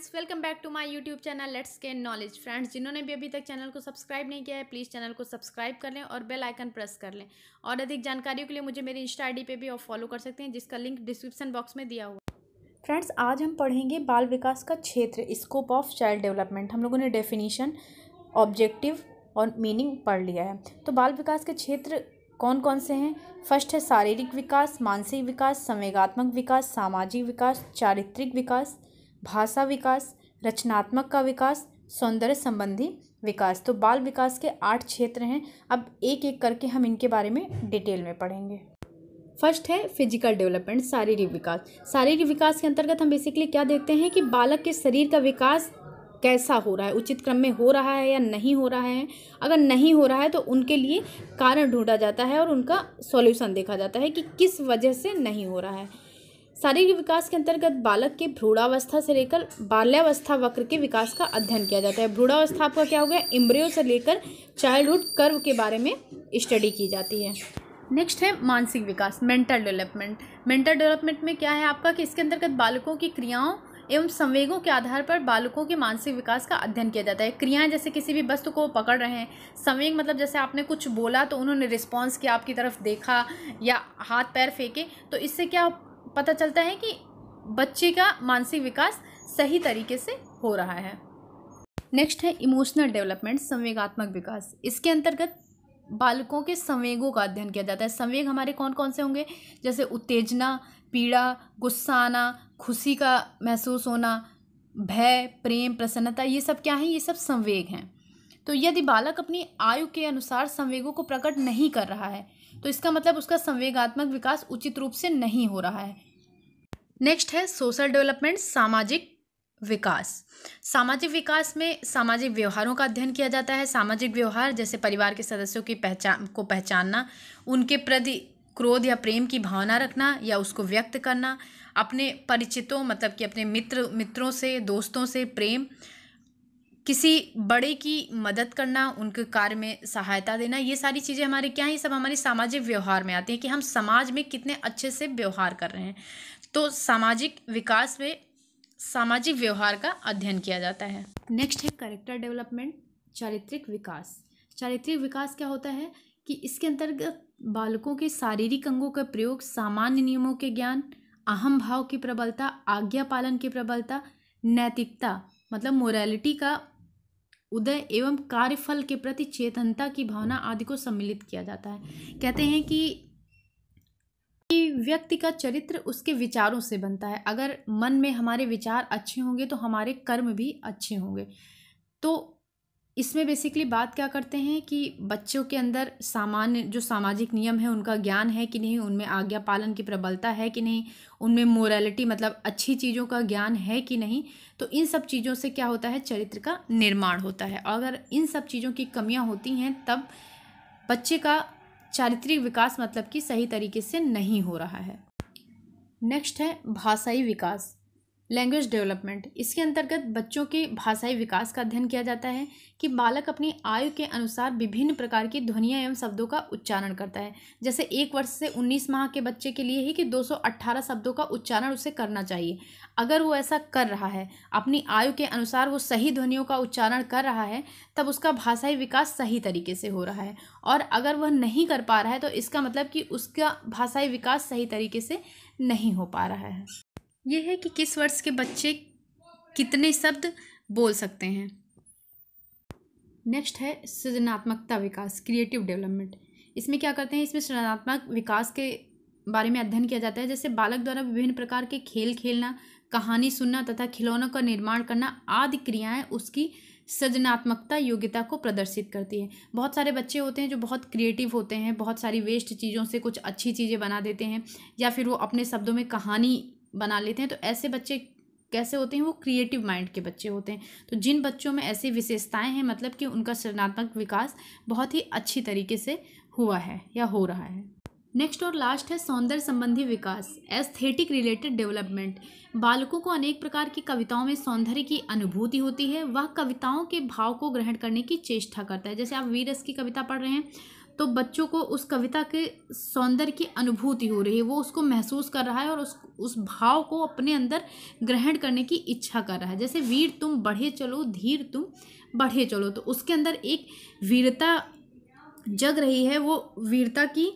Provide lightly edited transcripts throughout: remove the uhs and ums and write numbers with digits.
Friends, welcome back to my YouTube channel let's gain knowledge. Friends, जिन्होंने भी अभी तक चैनल को सब्सक्राइब नहीं किया है प्लीज़ चैनल को सब्सक्राइब कर लें और बेल आइकन प्रेस कर लें। और अधिक जानकारियों के लिए मुझे मेरी इंस्टा आईडी पे भी आप फॉलो कर सकते हैं, जिसका लिंक डिस्क्रिप्शन बॉक्स में दिया हुआ है। फ्रेंड्स, आज हम पढ़ेंगे बाल विकास का क्षेत्र, स्कोप ऑफ चाइल्ड डेवलपमेंट। हम लोगों ने डेफिनीशन, ऑब्जेक्टिव और मीनिंग पढ़ लिया है। तो बाल विकास के क्षेत्र कौन कौन से हैं? फर्स्ट है शारीरिक विकास, मानसिक विकास, संवेगात्मक विकास, सामाजिक विकास, चारित्रिक विकास, भाषा विकास, रचनात्मक का विकास, सौंदर्य संबंधी विकास। तो बाल विकास के 8 क्षेत्र हैं। अब एक एक करके हम इनके बारे में डिटेल में पढ़ेंगे। फर्स्ट है फिजिकल डेवलपमेंट, शारीरिक विकास। शारीरिक विकास के अंतर्गत हम बेसिकली क्या देखते हैं कि बालक के शरीर का विकास कैसा हो रहा है, उचित क्रम में हो रहा है या नहीं हो रहा है। अगर नहीं हो रहा है तो उनके लिए कारण ढूंढा जाता है और उनका सॉल्यूशन देखा जाता है कि किस वजह से नहीं हो रहा है। शारीरिक विकास के अंतर्गत बालक के भ्रूणावस्था से लेकर बाल्यावस्था वक्र के विकास का अध्ययन किया जाता है। भ्रूणावस्था आपका क्या हो गया? एम्ब्रियो से लेकर चाइल्डहुड कर्व के बारे में स्टडी की जाती है। नेक्स्ट है मानसिक विकास, मेंटल डेवलपमेंट। मेंटल डेवलपमेंट में क्या है आपका कि इसके अंतर्गत बालकों की क्रियाओं एवं संवेगों के आधार पर बालकों के मानसिक विकास का अध्ययन किया जाता है। क्रियाएं जैसे किसी भी वस्तु को पकड़ रहे हैं, संवेग मतलब जैसे आपने कुछ बोला तो उन्होंने रिस्पॉन्स किया, आपकी तरफ देखा या हाथ पैर फेंके, तो इससे क्या पता चलता है कि बच्चे का मानसिक विकास सही तरीके से हो रहा है। नेक्स्ट है इमोशनल डेवलपमेंट, संवेगात्मक विकास। इसके अंतर्गत बालकों के संवेगों का अध्ययन किया जाता है। संवेग हमारे कौन कौन से होंगे? जैसे उत्तेजना, पीड़ा, गुस्सा आना, खुशी का महसूस होना, भय, प्रेम, प्रसन्नता, ये सब क्या है? ये सब संवेग हैं। तो यदि बालक अपनी आयु के अनुसार संवेगों को प्रकट नहीं कर रहा है तो इसका मतलब उसका संवेगात्मक विकास उचित रूप से नहीं हो रहा है। नेक्स्ट है सोशल डेवलपमेंट, सामाजिक विकास। सामाजिक विकास में सामाजिक व्यवहारों का अध्ययन किया जाता है। सामाजिक व्यवहार जैसे परिवार के सदस्यों की पहचानना, उनके प्रति क्रोध या प्रेम की भावना रखना या उसको व्यक्त करना, अपने परिचितों मतलब कि अपने मित्रों से, दोस्तों से प्रेम, किसी बड़े की मदद करना, उनके कार्य में सहायता देना, ये सारी चीज़ें हमारे क्या हैं? ये सब हमारी सामाजिक व्यवहार में आती हैं कि हम समाज में कितने अच्छे से व्यवहार कर रहे हैं। तो सामाजिक विकास में सामाजिक व्यवहार का अध्ययन किया जाता है। नेक्स्ट है कैरेक्टर डेवलपमेंट, चारित्रिक विकास। चारित्रिक विकास क्या होता है कि इसके अंतर्गत बालकों के शारीरिक अंगों का प्रयोग, सामान्य नियमों के ज्ञान, अहम भाव की प्रबलता, आज्ञा पालन की प्रबलता, नैतिकता मतलब मोरालिटी का उदय एवं कार्यफल के प्रति चेतनता की भावना आदि को सम्मिलित किया जाता है। कहते हैं कि व्यक्ति का चरित्र उसके विचारों से बनता है। अगर मन में हमारे विचार अच्छे होंगे तो हमारे कर्म भी अच्छे होंगे। तो इसमें बेसिकली बात क्या करते हैं कि बच्चों के अंदर सामान्य जो सामाजिक नियम है उनका ज्ञान है कि नहीं, उनमें आज्ञा पालन की प्रबलता है कि नहीं, उनमें मोरालिटी मतलब अच्छी चीज़ों का ज्ञान है कि नहीं। तो इन सब चीज़ों से क्या होता है? चरित्र का निर्माण होता है। अगर इन सब चीज़ों की कमियां होती हैं तब बच्चे का चारित्रिक विकास मतलब कि सही तरीके से नहीं हो रहा है। नेक्स्ट है भाषाई विकास, लैंग्वेज डेवलपमेंट। इसके अंतर्गत बच्चों के भाषाई विकास का अध्ययन किया जाता है कि बालक अपनी आयु के अनुसार विभिन्न प्रकार की ध्वनियाँ एवं शब्दों का उच्चारण करता है। जैसे 1 वर्ष से 19 माह के बच्चे के लिए ही कि 218 शब्दों का उच्चारण उसे करना चाहिए। अगर वो ऐसा कर रहा है, अपनी आयु के अनुसार वो सही ध्वनियों का उच्चारण कर रहा है, तब उसका भाषाई विकास सही तरीके से हो रहा है। और अगर वह नहीं कर पा रहा है तो इसका मतलब कि उसका भाषाई विकास सही तरीके से नहीं हो पा रहा है। ये है कि किस वर्ष के बच्चे कितने शब्द बोल सकते हैं। नेक्स्ट है सृजनात्मकता विकास, क्रिएटिव डेवलपमेंट। इसमें क्या करते हैं? इसमें सृजनात्मक विकास के बारे में अध्ययन किया जाता है। जैसे बालक द्वारा विभिन्न प्रकार के खेल खेलना, कहानी सुनना तथा खिलौनों का निर्माण करना आदि क्रियाएं उसकी सृजनात्मकता योग्यता को प्रदर्शित करती है। बहुत सारे बच्चे होते हैं जो बहुत क्रिएटिव होते हैं, बहुत सारी वेस्ट चीज़ों से कुछ अच्छी चीज़ें बना देते हैं या फिर वो अपने शब्दों में कहानी बना लेते हैं। तो ऐसे बच्चे कैसे होते हैं? वो क्रिएटिव माइंड के बच्चे होते हैं। तो जिन बच्चों में ऐसी विशेषताएं हैं मतलब कि उनका सृजनात्मक विकास बहुत ही अच्छी तरीके से हुआ है या हो रहा है। नेक्स्ट और लास्ट है सौंदर्य संबंधी विकास, एस्थेटिक रिलेटेड डेवलपमेंट। बालकों को अनेक प्रकार की कविताओं में सौंदर्य की अनुभूति होती है। वह कविताओं के भाव को ग्रहण करने की चेष्टा करता है। जैसे आप वीर रस की कविता पढ़ रहे हैं तो बच्चों को उस कविता के सौंदर्य की अनुभूति हो रही है, वो उसको महसूस कर रहा है और उस भाव को अपने अंदर ग्रहण करने की इच्छा कर रहा है। जैसे वीर तुम बढ़े चलो, धीर तुम बढ़े चलो, तो उसके अंदर एक वीरता जग रही है, वो वीरता की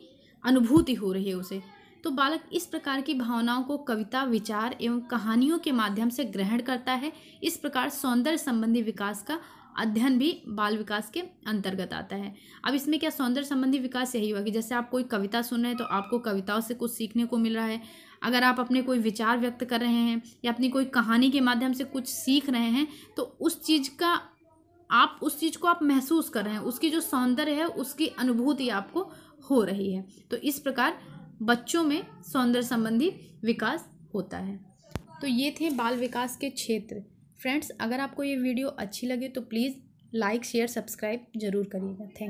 अनुभूति हो रही है उसे। तो बालक इस प्रकार की भावनाओं को कविता, विचार एवं कहानियों के माध्यम से ग्रहण करता है। इस प्रकार सौंदर्य संबंधी विकास का अध्ययन भी बाल विकास के अंतर्गत आता है। अब इसमें क्या सौंदर्य संबंधी विकास यही हुआ कि जैसे आप कोई कविता सुन रहे हैं तो आपको कविताओं से कुछ सीखने को मिल रहा है। अगर आप अपने कोई विचार व्यक्त कर रहे हैं या अपनी कोई कहानी के माध्यम से कुछ सीख रहे हैं तो उस चीज़ को आप महसूस कर रहे हैं, उसकी जो सौंदर्य है उसकी अनुभूति आपको हो रही है। तो इस प्रकार बच्चों में सौंदर्य संबंधी विकास होता है। तो ये थे बाल विकास के क्षेत्र। फ्रेंड्स, अगर आपको ये वीडियो अच्छी लगे तो प्लीज़ लाइक, शेयर, सब्सक्राइब जरूर करिएगा। Thank you.